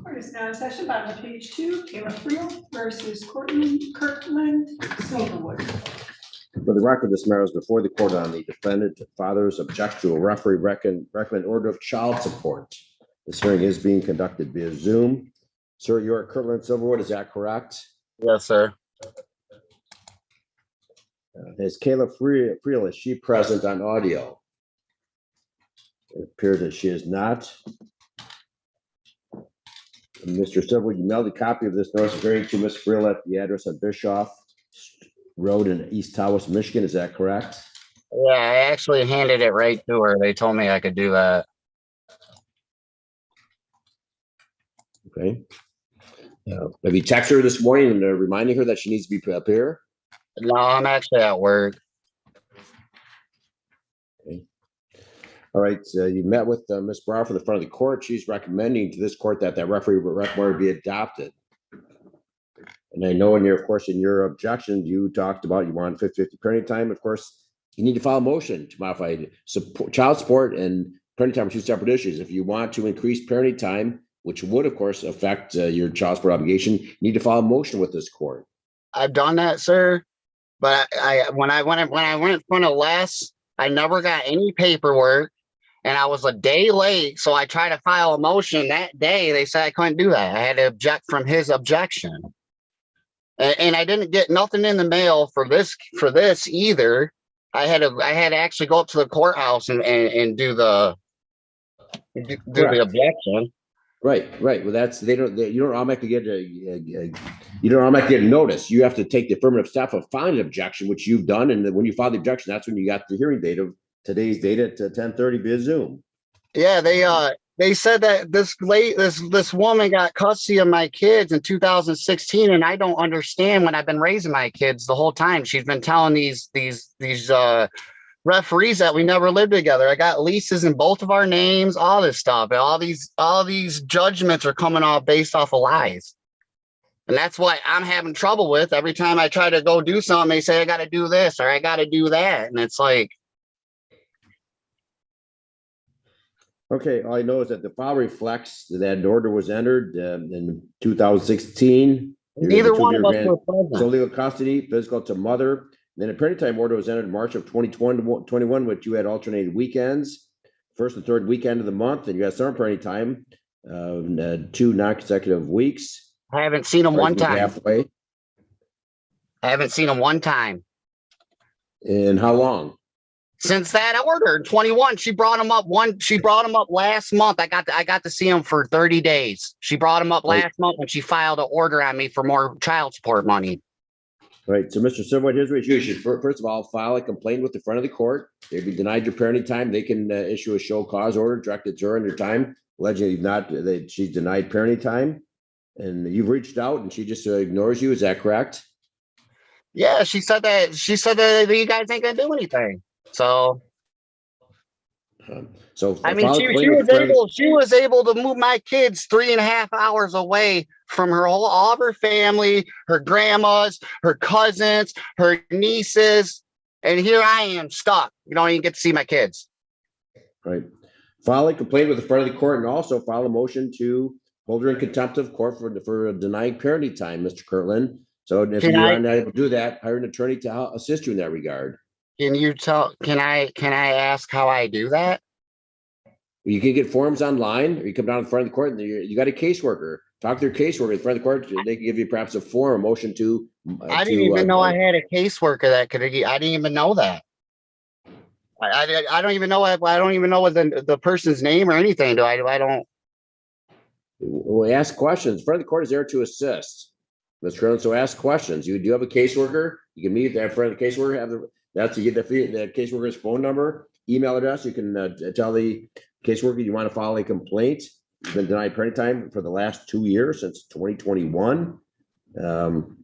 Court is now in session. Bottom of page 2, Kayla Friel versus Kirkland Silverwood. For the record, this matter is before the court on the defendant father's objection to a referee recommend order of child support. This hearing is being conducted via Zoom. Sir, you are Kirkland Silverwood, is that correct? Yes, sir. Is Kayla Friel, is she present on audio? It appears that she is not. Mr. Silverwood, you mailed a copy of this notice of hearing to Ms. Friel at the address of Bischoff Road in East Tawas, Michigan. Is that correct? Yeah, I actually handed it right to her. They told me I could do that. Okay. Have you texted her this morning and reminding her that she needs to be up here? No, I'm actually at work. Okay. All right. You met with Ms. Brower from the front of the court. She's recommending to this court that referee recommend be adopted. And I know of course, in your objection, you talked about you want 50-50 parenting time. Of course, you need to file a motion to modify child support and parenting time are two separate issues. If you want to increase parenting time, which would, of course, affect your child support obligation, you need to file a motion with this court. I've done that, sir. But when I went in front of Les, I never got any paperwork, and I was a day late. So I tried to file a motion that day. They said I couldn't do that. I had to object from his objection. And I didn't get nothing in the mail for this either. I had to actually go up to the courthouse and do the objection. Right. Well, you don't automatically get a notice. You have to take the affirmative step of filing an objection, which you've done. And when you file the objection, that's when you got the hearing date of today's date at 10:30 via Zoom. Yeah, they said that this woman got custody of my kids in 2016, and I don't understand when I've been raising my kids the whole time. She's been telling these referees that we never lived together. I got leases in both of our names, all this stuff, and all these judgments are coming off based off of lies. And that's what I'm having trouble with. Every time I try to go do something, they say I got to do this or I got to do that, and it's like. Okay, all I know is that the file reflects that an order was entered in 2016. Neither one of us were present. So legal custody, physical to mother. Then a parenting time order was entered in March of 2021, which you had alternated weekends, first and third weekend of the month, and you had summer parenting time, 2 non-consecutive weeks. I haven't seen them one time. Halfway. I haven't seen them one time. And how long? Since that order in 21, she brought him up last month. I got to see him for 30 days. She brought him up last month when she filed an order on me for more child support money. Right. So, Mr. Silverwood, here's what you should first of all file a complaint with the front of the court. If you denied your parenting time, they can issue a show cause order directed to her in your time, alleging that she's denied parenting time, and you've reached out and she just ignores you. Is that correct? Yeah, she said that you guys ain't gonna do anything. So I mean, she was able to move my kids 3.5 hours away from all of her family, her grandmas, her cousins, her nieces, and here I am stuck. You don't even get to see my kids. Right. File a complaint with the front of the court, and also file a motion to hold her in contempt of court for denying parenting time, Mr. Kirtland. So if you're unable to do that, hire an attorney to assist you in that regard. Can I ask how I do that? You can get forms online, or you come down to the front of the court and you got a caseworker. Talk to your caseworker in front of the court. They can give you perhaps a motion to. I didn't even know I had a caseworker that could. I didn't even know that. I don't even know. I don't even know what the person's name or anything. I don't. Well, ask questions. Front of the court is there to assist, Mr. Kirtland. So ask questions. You do have a caseworker. You can meet in front of the caseworker. You get the caseworker's phone number, email address. You can tell the caseworker you want to file a complaint. You've been denied parenting time for the last 2 years since 2021. And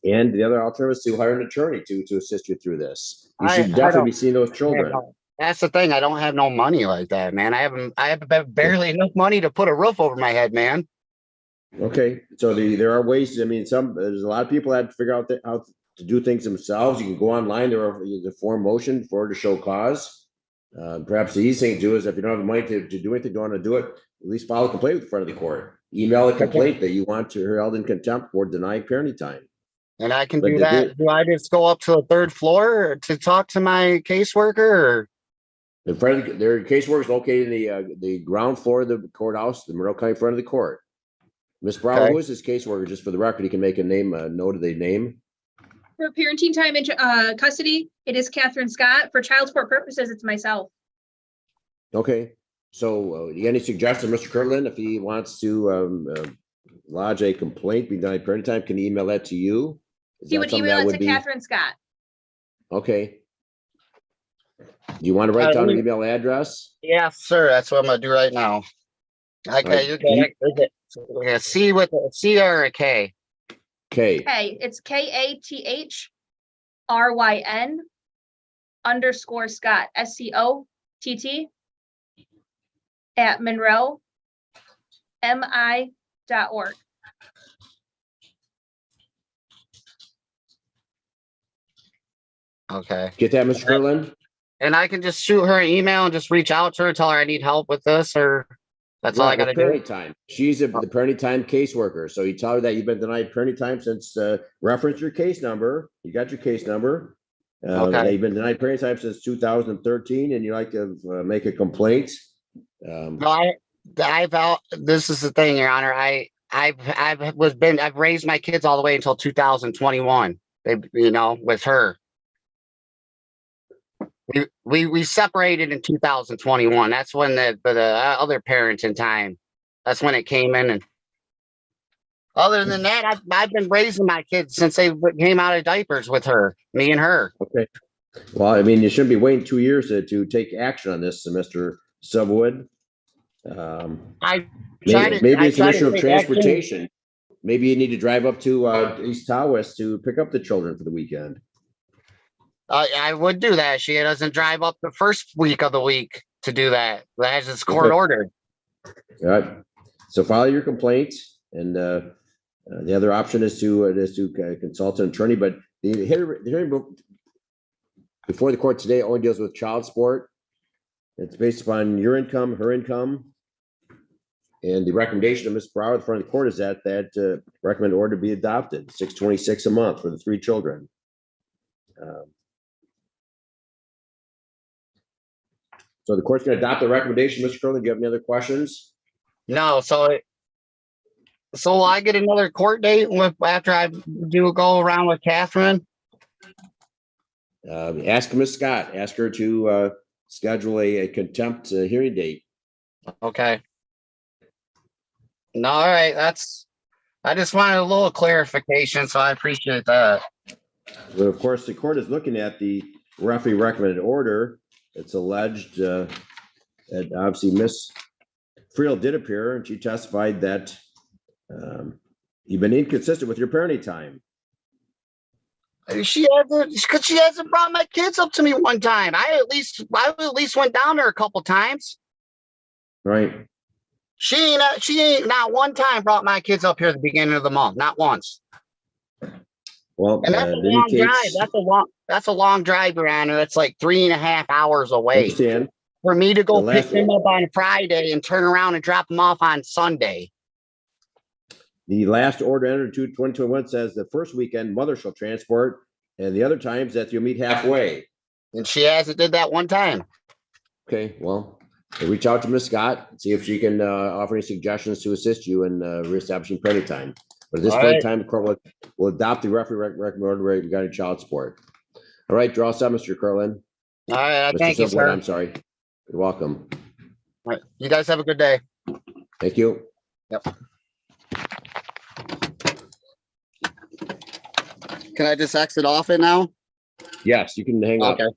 the other alternative is to hire an attorney to assist you through this. You should definitely be seeing those children. That's the thing. I don't have no money like that, man. I have barely enough money to put a roof over my head, man. Okay, so there are ways. I mean, there's a lot of people that figure out how to do things themselves. You can go online. There's a form motion for to show cause. Perhaps the easy thing to do is if you don't have the money to do anything, don't want to do it, at least file a complaint with the front of the court. Email a complaint that you want to held in contempt for denying parenting time. And I can But do the that. thing- Do I just go up to the third floor to talk to my caseworker? Or In front of their caseworker is located in the ground floor of the courthouse, the Monroe County front of the court. Ms. Brower, Okay. who is this caseworker? Just for the record, he can make a note of the name. For parenting time and custody, it is Catherine Scott. For child support purposes, it's myself. Okay, so you got any suggestions, Mr. Kirtland, if he wants to lodge a complaint, be denied parenting time, can he email that to you? Is He that would something email that it would to be- Catherine Scott. Okay. Do you want to write down an email address? yes, sir. That's what I'm gonna do right now. Okay, right. you got it. Is it a C with a C or a K? Okay, Hey, it's KATHRYN _ Scott, SCOTT at Monroe MI.org. Okay. get that, Mr. Kirtland? And I can just shoot her an email and just reach out to her, tell her I need help with this, or that's all I Right, gotta with do. parenting time. She's the parenting time caseworker. So you tell her that you've been denied parenting time since reference your case number. You got your case number. Okay. That you've been denied parenting time since 2013, and you like to make a complaint. No, this is the thing, Your Honor. I've raised my kids all the way until 2021. With her. We separated in 2021. That's when the other parenting time. That's when it came in. And other than that, I've been raising my kids since they came out of diapers with her, me and her. Okay. Well, I mean, you shouldn't be waiting 2 years to take action on this, Mr. Subwood. I Maybe it's an tried to issue of take transportation. Maybe you need to drive up to East Tawas to pick up the children for the weekend. I would do that. She doesn't drive up the first week of the week to do that. That's just court ordered. All right. So file your complaint, and the other option is to consult an attorney. But the hearing before the court today only deals with child support. It's based upon your income, her income, and the recommendation of Ms. Brower at the front of the court is that recommended order be adopted, $626 a month for the 3 children. So the court's going to adopt the recommendation, Mr. Curley. Do you have any other questions? No, so will I get another court date after I do go around with Catherine? Ask Ms. Scott. Ask her to schedule a contempt hearing date. Okay. No, all right. I just wanted a little clarification, so I appreciate that. But of course, the court is looking at the referee recommended order. It's alleged that obviously Ms. Friel did appear, and she testified that you've been inconsistent with your parenting time. She hasn't brought my kids up to me one time. I at least went down there a couple times. Right. She ain't not one time brought my kids up here at the beginning of the month, not once. Well, And that's a long drive. That's a long drive, Your Honor. That's like 3.5 hours I away. understand. For me to go The pick last- them up on Friday and turn around and drop them off on Sunday. The last order entered 2021 says the first weekend mother shall transport, and the other times that you'll meet halfway. And she hasn't did that one time. Okay, well, we'll reach out to Ms. Scott, see if she can offer any suggestions to assist you in reestablishing parenting time. But at this All point in right. time, the court will adopt the referee recommended order regarding child support. All right, draw some, Mr. Curlin. All right. Mr. Thank you, Silverwood, sir. I'm sorry. You're welcome. All right. You guys have a good day. Thank you. Can I just exit off it now? Yes, you can hang up. Okay.